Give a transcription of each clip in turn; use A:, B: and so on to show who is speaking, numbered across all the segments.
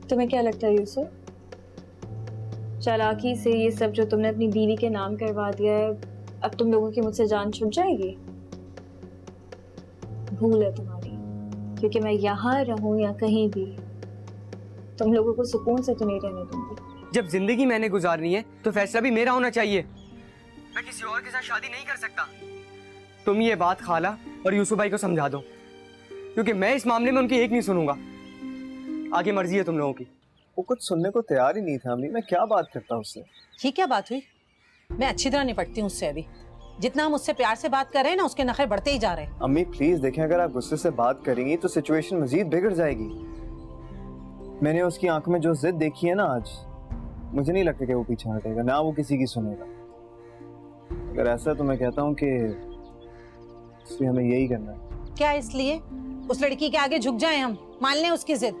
A: तुम्हें क्या लगता है यूसुफ, चालाकी से ये सब जो तुमने अपनी बीवी के नाम करवा दिया है, अब तुम लोगों की मुझसे जान छूट जाएगी? भूल है तुम्हारी, क्योंकि मैं यहाँ रहूं या कहीं भी तुम लोगों को सुकून से तो नहीं रहने दूंगी।
B: जब जिंदगी मैंने गुजारनी है तो फैसला भी मेरा होना चाहिए। मैं किसी और के साथ शादी नहीं कर सकता। तुम ये बात खाला और यूसुफ भाई को समझा दो, क्योंकि मैं इस मामले में उनकी एक नहीं सुनूंगा। आगे मर्जी है तुम लोगों की।
C: वो कुछ सुनने को तैयार ही नहीं था अम्मी, मैं क्या बात करता उससे।
D: ये क्या बात हुई? मैं अच्छी तरह निपटती हूँ उससे। अभी जितना हम उससे प्यार से बात कर रहे हैं ना, उसके नखरे बढ़ते ही जा रहे हैं।
C: अम्मी प्लीज देखें, अगर आप गुस्से से बात करेंगी तो सिचुएशन मजीद बिगड़ जाएगी। मैंने उसकी आंख में जो जिद देखी है ना आज, मुझे नहीं लगता कि वो पीछे हटेगा, ना वो किसी की सुनेगा। अगर ऐसा है तो मैं कहता हूँ कि इसलिए हमें यही करना है।
D: क्या इसलिए? उस लड़की के आगे झुक जाएं हम, मान लें उसकी जिद?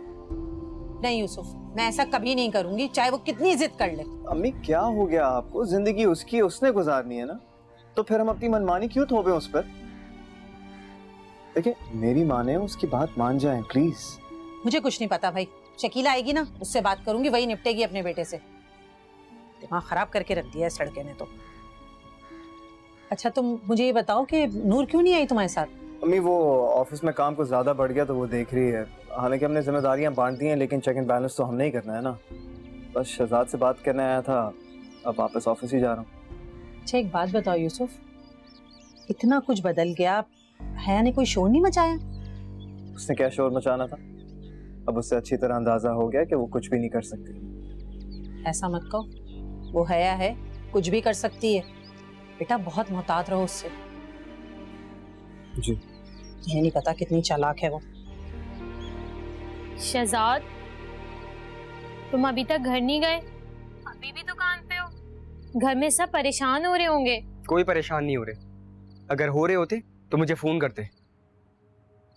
D: नहीं यूसुफ, मैं ऐसा कभी नहीं करूंगी, चाहे वो कितनी जिद कर ले।
C: अम्मी क्या हो गया आपको? जिंदगी उसकी, उसने गुजारनी है ना, तो फिर हम अपनी मनमानी क्यों थोपे उस पर? देखिए मेरी माँ ने, उसकी बात मान जाएं प्लीज।
D: मुझे कुछ नहीं पता भाई, शकीला आएगी ना, उससे बात करूंगी, वही निपटेगी अपने बेटे से। दिमाग खराब करके रख दिया इस लड़के ने तो। अच्छा तुम मुझे ये बताओ कि नूर क्यों नहीं आई तुम्हारे साथ?
C: अम्मी वो ऑफिस में काम कुछ ज्यादा बढ़ गया तो वो देख रही है। हालांकि हमने जिम्मेदारियां बांट दी हैं, लेकिन चेक एंड बैलेंस तो हमने ही करना है ना। बस शहजाद से बात करने आया था, अब वापस ऑफिस ही जा रहा हूँ।
D: अच्छा एक बात बताओ यूसुफ, इतना कुछ बदल गया, हया ने कोई शोर नहीं मचाया?
C: उसने क्या शोर मचाना था? अब उससे अच्छी तरह अंदाजा हो गया कि वो कुछ भी नहीं कर सकती।
D: ऐसा मत कहो, वो हया है, कुछ भी कर सकती है। बेटा बहुत मोहतात रहो उससे।
C: जी।
D: ये नहीं पता कितनी चालाक है वो।
E: शहजाद, तुम अभी तक घर नहीं गए? अभी भी दुकान पे हो? घर में सब परेशान हो रहे होंगे।
B: कोई परेशान नहीं हो रहे, अगर हो रहे होते तो मुझे फोन करते।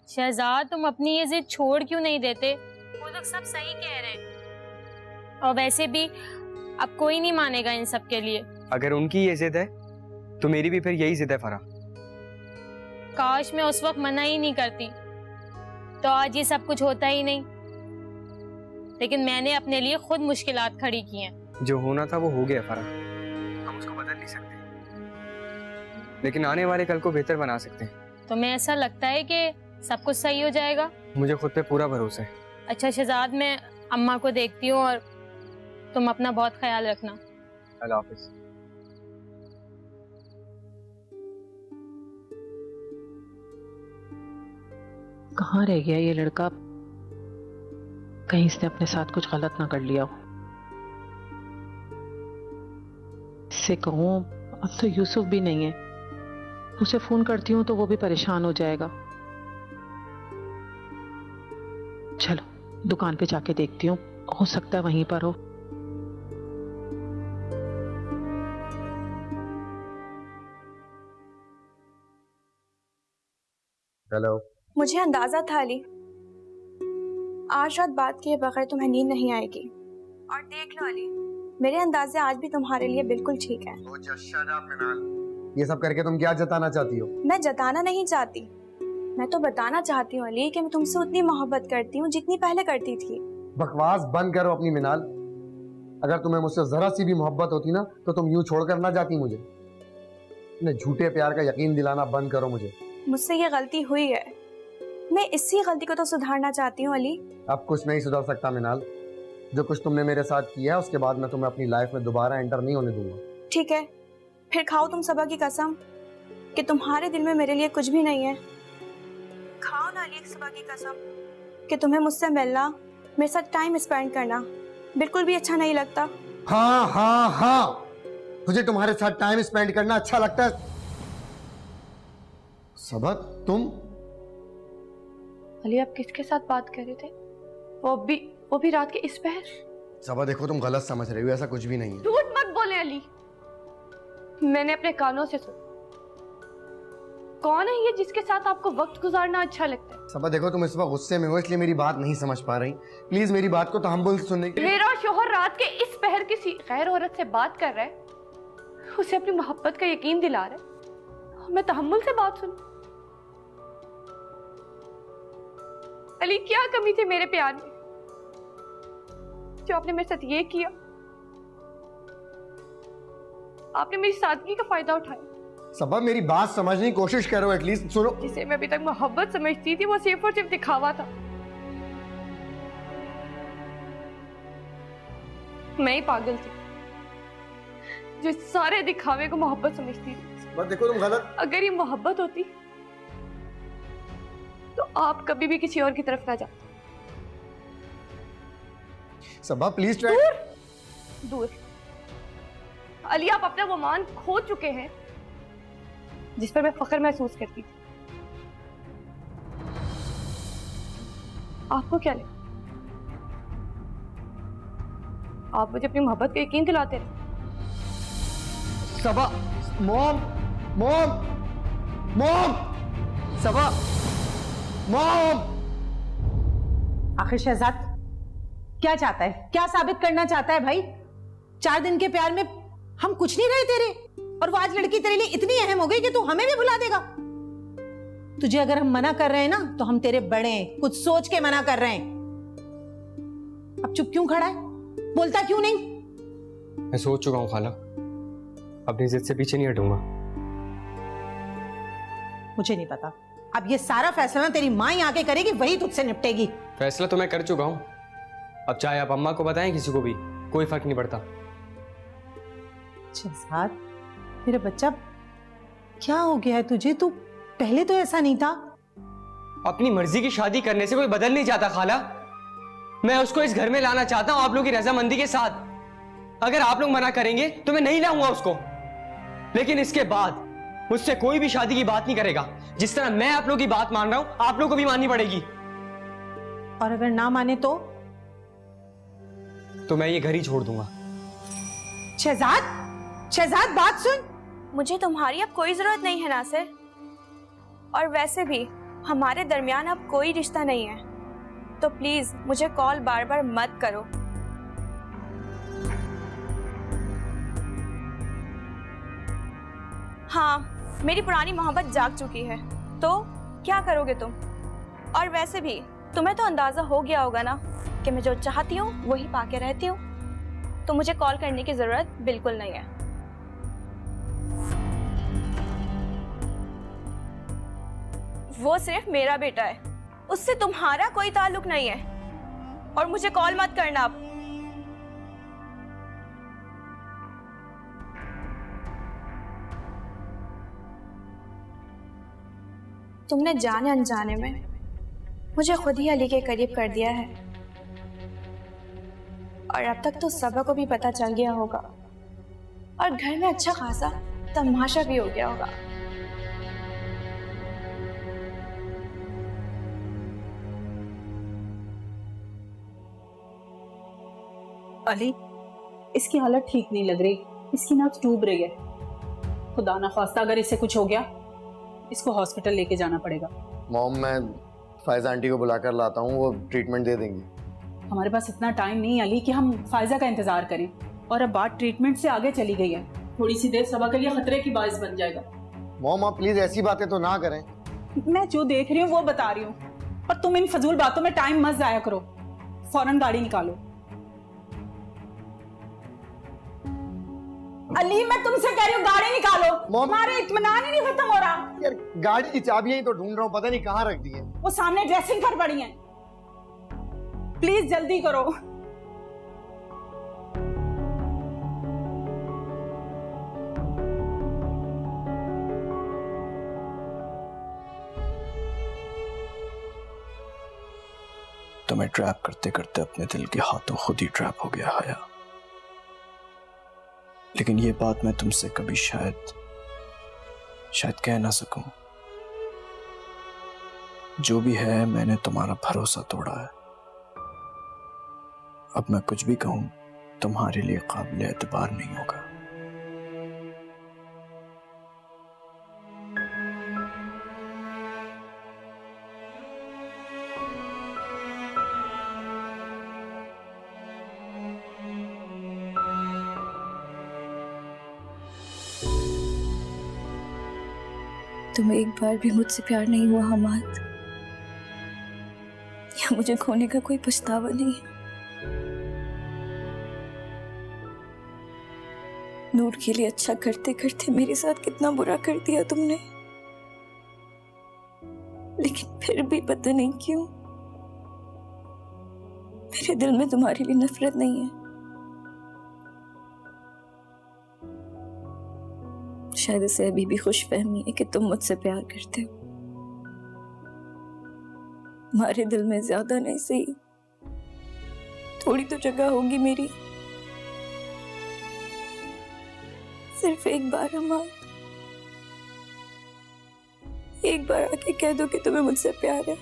E: शहजाद, तुम अपनी ये जिद छोड़ क्यों नहीं देते? वो लोग सब सही कह रहे हैं, और वैसे भी अब कोई नहीं मानेगा इन सब के लिए।
B: अगर उनकी ये जिद है तो मेरी भी फिर यही जिद है फरा।
E: काश मैं उस वक्त मना ही नहीं करती, तो आज ये सब कुछ होता ही नहीं। लेकिन मैंने अपने लिए खुद मुश्किलात खड़ी की हैं।
B: जो होना था वो हो गया फरा, हम उसको बदल नहीं सकते, लेकिन आने वाले कल को बेहतर बना सकते हैं।
E: तुम्हें ऐसा लगता है कि सब कुछ सही हो जाएगा?
B: मुझे खुद पे पूरा भरोसा है।
E: अच्छा शहजाद, मैं अम्मा को देखती हूँ, और तुम अपना बहुत ख्याल रखना।
B: अल्लाह हाफिज।
F: कहाँ रह गया ये लड़का? कहीं इसने अपने साथ कुछ गलत ना कर लिया हो। इससे कहूँ अब तो यूसुफ भी नहीं है, उसे फोन करती हूँ तो वो भी परेशान हो जाएगा। चलो दुकान पे जाके देखती हूँ, हो सकता है वहीं पर हो।
C: हेलो।
A: मुझे अंदाजा था अली, आज रात बात किए बगैर तुम्हें नींद नहीं आएगी। और देख लो अली, मेरे अंदाजे आज भी तुम्हारे लिए बिल्कुल ठीक है।
G: ये सब करके तुम क्या जताना चाहती हो?
A: मैं जताना नहीं चाहती, मैं तो बताना चाहती हूँ अली कि मैं तुमसे उतनी मोहब्बत करती हूँ जितनी पहले करती थी।
G: बकवास बंद करो अपनी मिनाल। अगर तुम्हें मुझसे जरा सी भी मोहब्बत होती ना तो तुम यूं छोड़कर ना जाती मुझे। अपने झूठे प्यार का यकीन दिलाना बंद करो मुझे।
A: मुझसे ये गलती हुई है, मैं इसी गलती को तो सुधारना चाहती हूँ अली।
G: अब कुछ नहीं सुधर सकता मिनाल। जो कुछ तुमने मेरे साथ किया है उसके बाद मैं तुम्हें अपनी लाइफ में दोबारा एंटर नहीं होने दूंगा।
A: ठीक है, फिर खाओ तुम सबा की कसम कि तुम्हारे दिल में मेरे लिए कुछ भी नहीं है। खाओ ना अली सबा की कसम कि तुम्हें मुझसे मिलना, मेरे साथ टाइम स्पेंड करना बिल्कुल भी अच्छा नहीं लगता।
G: हाँ हाँ हाँ, तुझे तुम्हारे साथ टाइम स्पेंड करना अच्छा लगता है। सबा तुम?
H: अली आप किसके साथ बात कर रहे थे? वो भी रात के इस पहर?
G: सबा देखो तुम गलत समझ रही हो, ऐसा कुछ भी नहीं है।
H: झूठ मत बोले अली, मैंने अपने कानों से सुना। कौन है ये जिसके साथ आपको वक्त गुजारना अच्छा लगता है?
G: सबा देखो तुम इस वक्त गुस्से में हो इसलिए मेरी बात नहीं समझ पा रही। प्लीज मेरी बात को तहम्मुल से सुनने के लिए।
H: मेरा शोहर रात के इस पहर किसी गैर औरत से बात कर रहा है, उसे अपनी मोहब्बत का यकीन दिला रहा है, मैं तहम्मुल से बात सुन। अली क्या कमी थी मेरे प्यार में? जो आपने मेरे साथ ये किया, आपने मेरी सादगी का फायदा उठाया।
G: सबा मेरी बात समझने की कोशिश करो, एटलीस्ट सुनो।
H: जिसे मैं अभी तक मोहब्बत समझती थी वो सिर्फ और सिर्फ दिखावा था। मैं ही पागल थी जो इस सारे दिखावे को मोहब्बत समझती थी।
G: बस देखो तुम गलत।
H: अगर ये मोहब्बत होती तो आप कभी भी किसी और की तरफ ना जाते।
G: सबा प्लीज ट्राई।
H: दूर दूर। अली, आप अपना वो मान खो चुके हैं जिस पर मैं फख्र महसूस करती थी। आपको क्या लगा? आप मुझे अपनी मोहब्बत का यकीन दिलाते रहे।
G: सबा, मॉम, मॉम, मॉम, सबा, मॉम।
D: आखिर शहजाद क्या चाहता है, क्या साबित करना चाहता है भाई? 4 दिन के प्यार में हम कुछ नहीं रहे तेरे, और वो आज लड़की तेरे लिए इतनी अहम हो गई कि तू हमें भी भुला देगा। तुझे अगर हम मना कर रहे हैं ना तो हम तेरे बड़े हैं, कुछ सोच के मना कर रहे हैं। अब चुप क्यों खड़ा है, बोलता क्यों नहीं?
B: मैं सोच चुका हूँ खाला, अपनी जिद से पीछे नहीं हटूंगा।
D: मुझे नहीं पता, अब ये सारा फैसला ना तेरी माँ ही आके करेगी, वही तुझसे निपटेगी।
B: फैसला तो मैं कर चुका हूँ, अब चाहे आप अम्मा को बताएं किसी को भी, कोई फर्क नहीं पड़ता।
D: शहजाद, मेरा बच्चा, क्या हो गया है तुझे? तू पहले तो ऐसा नहीं था।
B: अपनी मर्जी की शादी करने से कोई बदल नहीं जाता खाला। मैं उसको इस घर में लाना चाहता हूँ आप लोगों की रजामंदी के साथ। अगर आप लोग मना करेंगे तो मैं नहीं लाऊंगा उसको, लेकिन इसके बाद मुझसे कोई भी शादी की बात नहीं करेगा। जिस तरह मैं आप लोगों की बात मान रहा हूं, आप लोगों को भी माननी पड़ेगी।
D: और अगर ना माने तो
B: मैं ये घर ही छोड़ दूंगा।
D: शहजाद, शहजाद बात सुन।
A: मुझे तुम्हारी अब कोई जरूरत नहीं है नासिर, और वैसे भी हमारे दरमियान अब कोई रिश्ता नहीं है, तो प्लीज मुझे कॉल बार बार मत करो। हाँ, मेरी पुरानी मोहब्बत जाग चुकी है, तो क्या करोगे तुम? और वैसे भी तुम्हें तो अंदाजा हो गया होगा ना कि मैं जो चाहती हूँ वही पाके रहती हूँ, तो मुझे कॉल करने की जरूरत बिल्कुल नहीं है। वो सिर्फ मेरा बेटा है, उससे तुम्हारा कोई ताल्लुक नहीं है, और मुझे कॉल मत करना अब। तुमने जाने अनजाने में मुझे खुद ही अली के करीब कर दिया है, और अब तक तो सबा को भी पता चल गया होगा, और घर में अच्छा खासा तमाशा भी हो गया होगा।
I: अली, इसकी हालत ठीक नहीं लग रही, इसकी नाक डूब रही है। खुदा ना खास्ता अगर इसे कुछ हो गया, इसको हॉस्पिटल लेके जाना पड़ेगा।
G: मॉम, मैं फायजा आंटी को बुलाकर लाता हूँ, वो ट्रीटमेंट दे देंगी।
I: हमारे पास इतना टाइम नहीं अली कि हम फायजा का इंतजार करें, और अब बात ट्रीटमेंट से आगे चली गई है। थोड़ी सी देर सबा के लिए खतरे की बाइस बन जाएगा।
G: मॉम, आप प्लीज ऐसी बातें तो ना करें।
I: मैं जो देख रही हूँ वो बता रही हूँ, और तुम इन फजूल बातों में टाइम मत जाया करो। फौरन गाड़ी निकालो। अली, मैं तुमसे कह रही हूँ गाड़ी निकालो। तुम्हारे इत्मीनान ही नहीं खत्म हो रहा।
G: यार, गाड़ी की चाबियां ही तो ढूंढ रहा हूँ, पता नहीं कहाँ रख दी है।
I: वो सामने ड्रेसिंग पर पड़ी हैं। प्लीज जल्दी करो।
C: तो मैं ट्रैप करते करते अपने दिल के हाथों खुद ही ट्रैप हो गया हया। लेकिन ये बात मैं तुमसे कभी शायद कह ना सकूं। जो भी है, मैंने तुम्हारा भरोसा तोड़ा है। अब मैं कुछ भी कहूं तुम्हारे लिए काबिल एतबार नहीं होगा।
A: तुम्हें एक बार भी मुझसे प्यार नहीं हुआ हमाद, या मुझे खोने का कोई पछतावा नहीं है। नूर के लिए अच्छा करते करते मेरे साथ कितना बुरा कर दिया तुमने, लेकिन फिर भी पता नहीं क्यों मेरे दिल में तुम्हारे लिए नफरत नहीं है। शायद इसे अभी भी खुशफहमी है कि तुम मुझसे प्यार करते हो। तुम्हारे दिल में ज्यादा नहीं सही, थोड़ी तो जगह होगी मेरी। सिर्फ एक बार अम्मा, एक बार आके कह दो कि तुम्हें मुझसे प्यार है,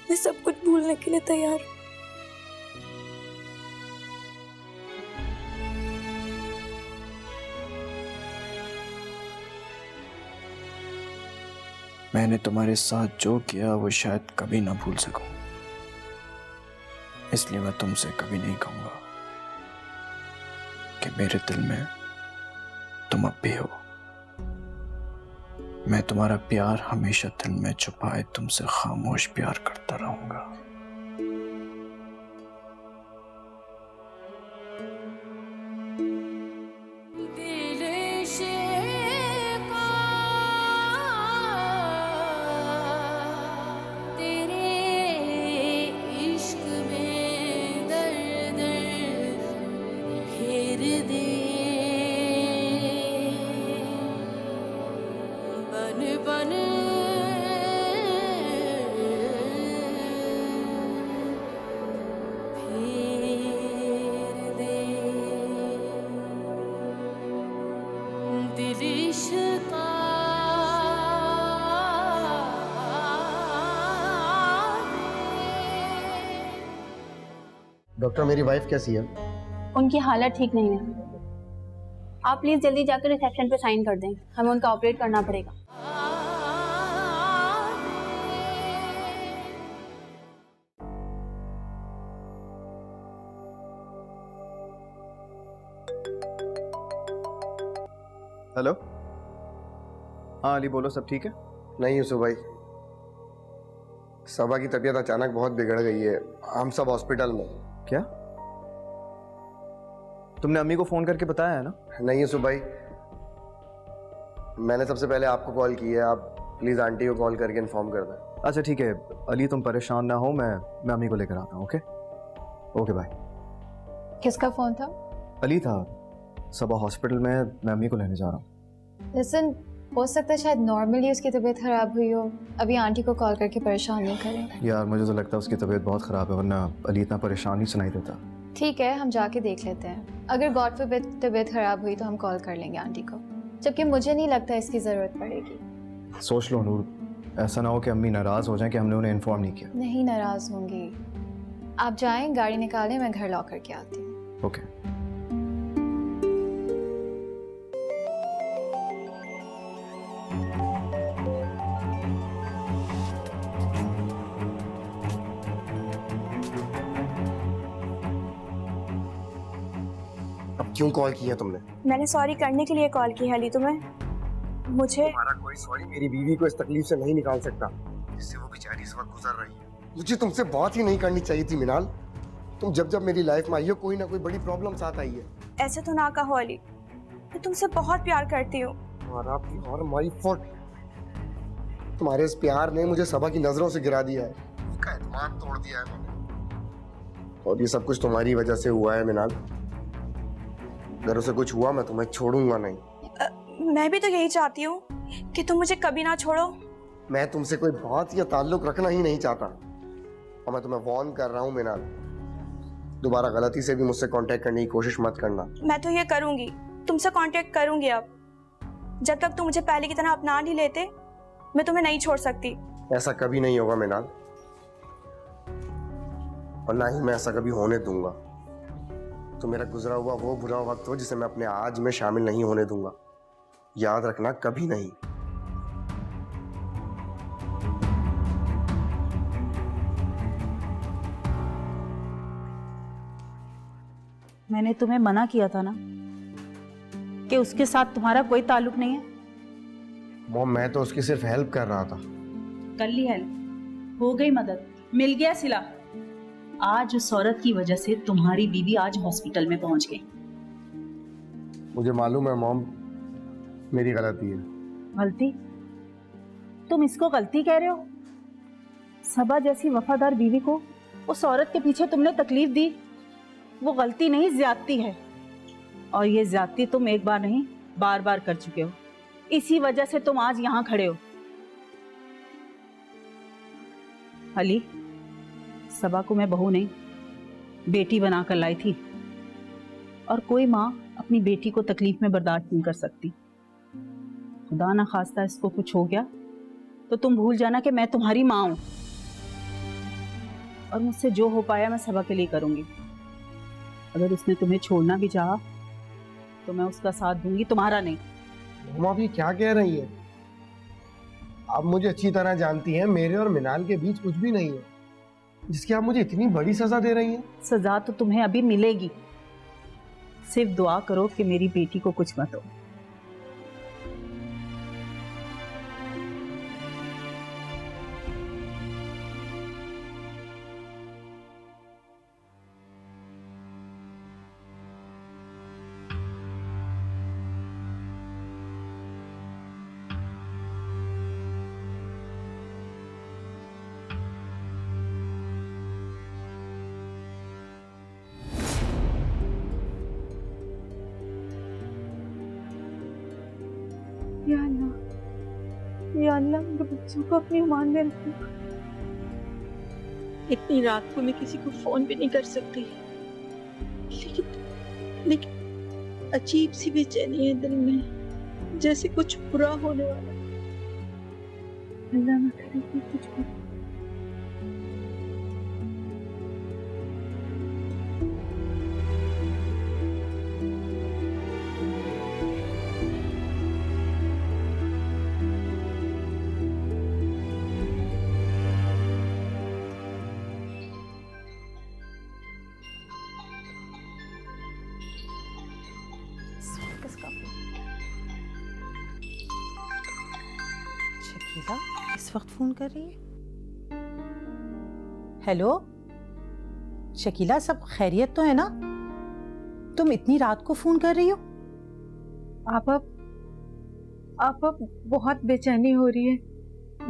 A: मैं सब कुछ भूलने के लिए तैयार हूं।
C: मैंने तुम्हारे साथ जो किया वो शायद कभी ना भूल सकूं, इसलिए मैं तुमसे कभी नहीं कहूंगा कि मेरे दिल में तुम अब भी हो। मैं तुम्हारा प्यार हमेशा दिल में छुपाए तुमसे खामोश प्यार करता रहूंगा।
G: डॉक्टर मेरी वाइफ कैसी है?
J: उनकी हालत ठीक नहीं है। आप प्लीज जल्दी जाकर रिसेप्शन पे साइन कर दें, हमें उनका ऑपरेट करना पड़ेगा।
C: हेलो, हाँ अली बोलो, सब ठीक है?
G: नहीं यूसुफ भाई, सबा की तबीयत अचानक बहुत बिगड़ गई है, हम सब हॉस्पिटल में।
C: क्या तुमने अम्मी को फोन करके बताया है ना?
G: नहीं यूसुफ भाई, मैंने सबसे पहले आपको कॉल की है, आप प्लीज आंटी को कॉल करके इन्फॉर्म कर दें।
C: अच्छा ठीक है अली, तुम परेशान ना हो, मैं अम्मी को लेकर आता हूँ। Okay okay bye.
J: किसका फोन था?
C: अली था, सबा हॉस्पिटल में, मैं अम्मी को लेने जा रहा हूँ।
J: लिसन, हो सकता है शायद नॉर्मली उसकी तबीयत खराब हुई हो, अभी आंटी को कॉल करके परेशान नहीं करें।
C: यार मुझे तो लगता है उसकी तबीयत बहुत ख़राब है, वरना अली इतना परेशान नहीं सुनाई देता।
J: ठीक है, हम जाके देख लेते हैं। अगर गॉड फॉरबिड तबीयत खराब हुई तो हम कॉल कर लेंगे आंटी को, जबकि मुझे नहीं लगता इसकी ज़रूरत पड़ेगी।
C: सोच लो नूर, ऐसा ना हो कि अम्मी नाराज़ हो जाएं कि हमने उन्हें इन्फॉर्म नहीं किया।
J: नहीं नाराज़ होंगी, आप जाएं, गाड़ी निकालें, मैं घर लॉक करके आती हूँ।
C: ओके।
G: अब क्यों कॉल किया तुमने?
A: मैंने सॉरी करने के लिए कॉल की है अली तुम्हें। मुझे
G: तुम्हारा कोई सॉरी मेरी बीवी को इस तकलीफ से नहीं निकाल सकता जिससे वो बेचारी इस वक्त गुजर रही है। मुझे तुमसे बात ही नहीं करनी चाहिए थी मिनाल। तुम जब जब मेरी लाइफ में आई हो, कोई ना कोई बड़ी प्रॉब्लम साथ आई है।
A: ऐसे तो ना कहो अली, मैं तुमसे बहुत प्यार करती हूँ।
G: तुम्हारा प्यार माय फॉल्ट। तुम्हारे इस प्यार ने मुझे सबा की नजरों से गिरा दिया है, उसका एतमाद तोड़ दिया है मैंने, और ये सब कुछ तुम्हारी वजह से हुआ है मिनाल। अगर उसे कुछ हुआ मैं तुम्हें छोड़ूंगा नहीं।
A: मैं भी तो यही चाहती हूँ कि तुम मुझे कभी ना छोड़ो।
G: मैं तुमसे कोई बात या ताल्लुक रखना ही नहीं चाहता, और मैं तुम्हें वार्न कर रहा हूँ मिनाल, दोबारा गलती से भी मुझसे कांटेक्ट करने की कोशिश मत करना।
A: मैं तो ये करूंगी, तुमसे कांटेक्ट करूंगी। अब जब तक तुम मुझे पहले की तरह अपना नहीं लेते, मैं तुम्हें नहीं छोड़ सकती।
G: ऐसा कभी नहीं होगा मिनाल, और ना ही मैं ऐसा कभी होने दूंगा। तो मेरा गुजरा हुआ वो बुरा वक्त हो जिसे मैं अपने आज में शामिल नहीं होने दूंगा, याद रखना, कभी नहीं।
I: मैंने तुम्हें मना किया था ना कि उसके साथ तुम्हारा कोई ताल्लुक नहीं है।
G: मॉम, मैं तो उसकी सिर्फ हेल्प कर रहा था।
I: कर ली हेल्प, हो गई मदद, मिल गया सिला। आज उस औरत की वजह से तुम्हारी बीवी आज हॉस्पिटल में पहुंच गई।
G: मुझे मालूम है मॉम, मेरी गलती है।
I: गलती? तुम इसको गलती कह रहे हो? सबा जैसी वफादार बीवी को उस औरत के पीछे तुमने तकलीफ दी, वो गलती नहीं, ज्यादती है। और ये ज्यादती तुम एक बार नहीं बार बार कर चुके हो। इसी वजह से तुम आज यहाँ खड़े हो। अली, सबा को मैं बहू नहीं बेटी बनाकर लाई थी, और कोई माँ अपनी बेटी को तकलीफ में बर्दाश्त नहीं कर सकती। खुदा ना खास्ता इसको कुछ हो गया तो तुम भूल जाना कि मैं तुम्हारी माँ हूं, और मुझसे जो हो पाया मैं सबा के लिए करूंगी। अगर उसने तुम्हें छोड़ना भी चाहा तो मैं उसका साथ दूंगी, तुम्हारा नहीं।
G: मॉम आप ये क्या कह रही है? आप मुझे अच्छी तरह जानती हैं, मेरे और मिनाल के बीच कुछ भी नहीं है, जिसकी आप मुझे इतनी बड़ी सजा दे रही हैं।
I: सजा तो तुम्हें अभी मिलेगी, सिर्फ दुआ करो कि मेरी बेटी को कुछ मत हो।
A: या अल्लाह मेरे बच्चों को अपनी मान में रखो। इतनी रात को मैं किसी को फोन भी नहीं कर सकती, लेकिन अजीब सी बेचैनी है दिल में, जैसे कुछ बुरा होने वाला। अल्लाह न करे कि कुछ बुरा।
D: शकीला इस वक्त फोन कर रही है? हेलो शकीला, सब खैरियत तो है ना? तुम इतनी रात को फोन कर रही हो?
A: आप अब बहुत बेचैनी हो रही है।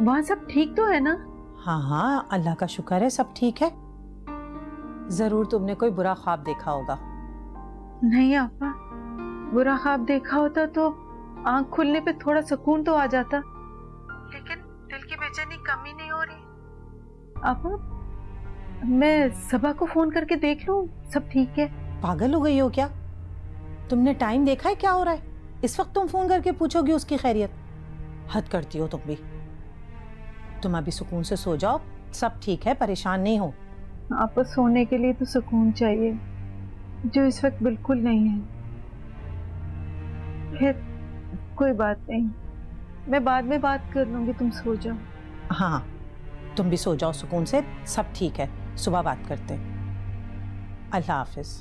A: वहाँ सब ठीक तो है ना?
D: हाँ हाँ, अल्लाह का शुक्र है, सब ठीक है। जरूर तुमने कोई बुरा ख्वाब देखा होगा।
A: नहीं आपा, बुरा ख्वाब देखा होता तो आंख खुलने पे थोड़ा सुकून तो आ जाता, लेकिन दिल की बेचैनी कम ही नहीं हो रही। आपा, मैं सबा को फोन करके देख लूं सब ठीक है?
D: पागल हो गई हो क्या? तुमने टाइम देखा है क्या हो रहा है? इस वक्त तुम फोन करके पूछोगी उसकी खैरियत? हद करती हो तुम भी। तुम अभी सुकून से सो जाओ, सब ठीक है, परेशान नहीं हो।
A: आपा, सोने के लिए तो सुकून चाहिए, जो इस वक्त बिल्कुल नहीं है। फिर कोई बात नहीं, मैं बाद में बात कर लूंगी, तुम सो जाओ।
D: हाँ तुम भी सो जाओ सुकून से, सब ठीक है, सुबह बात करते हैं। अल्लाह हाफिज।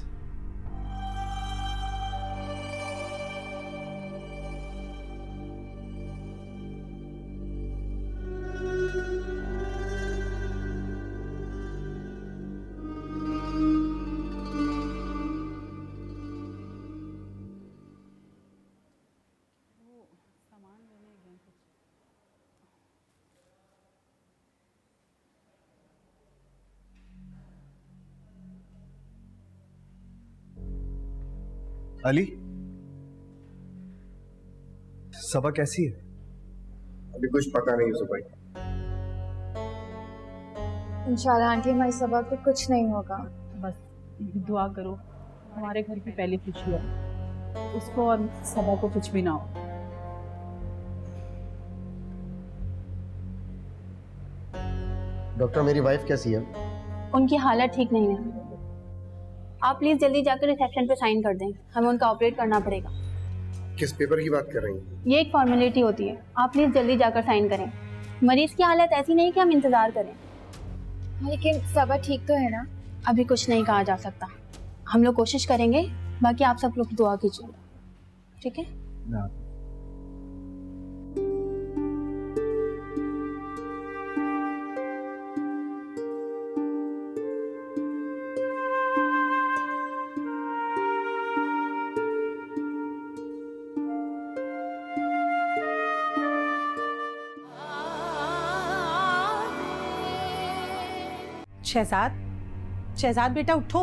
C: अली, सबा कैसी है?
G: अभी कुछ पता नहीं यूसुफ भाई।
J: इंशाल्लाह आंटी, हमारी सबा को कुछ नहीं होगा।
I: बस दुआ करो, हमारे घर की पहली खुशी है, उसको और सबा को कुछ भी ना हो।
G: डॉक्टर, मेरी वाइफ कैसी है?
A: उनकी हालत ठीक नहीं है। आप प्लीज जल्दी जाकर रिसेप्शन पे साइन कर दें, हमें उनका ऑपरेट करना पड़ेगा।
G: किस पेपर की बात कर रही हैं?
A: ये एक फॉर्मेलिटी होती है, आप प्लीज जल्दी जाकर साइन करें। मरीज की हालत ऐसी नहीं कि हम इंतजार करें।
J: लेकिन सबा ठीक तो है ना?
A: अभी कुछ नहीं कहा जा सकता, हम लोग कोशिश करेंगे, बाकी आप सब लोग दुआ कीजिए, ठीक है?
D: शहजाद, शहजाद बेटा उठो।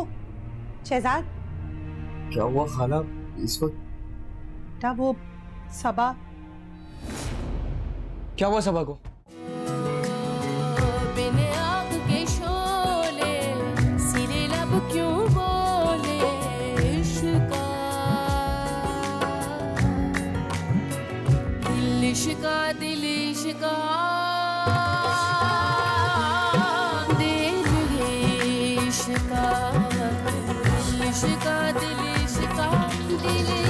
D: शहजाद
C: क्या हुआ खाला इस वक्त?
D: बेटा वो सबा
B: क्या हुआ सबा को?
K: इश्का दिल इश्का दिल है इश्का दिल इश्का दिल इश्का दिल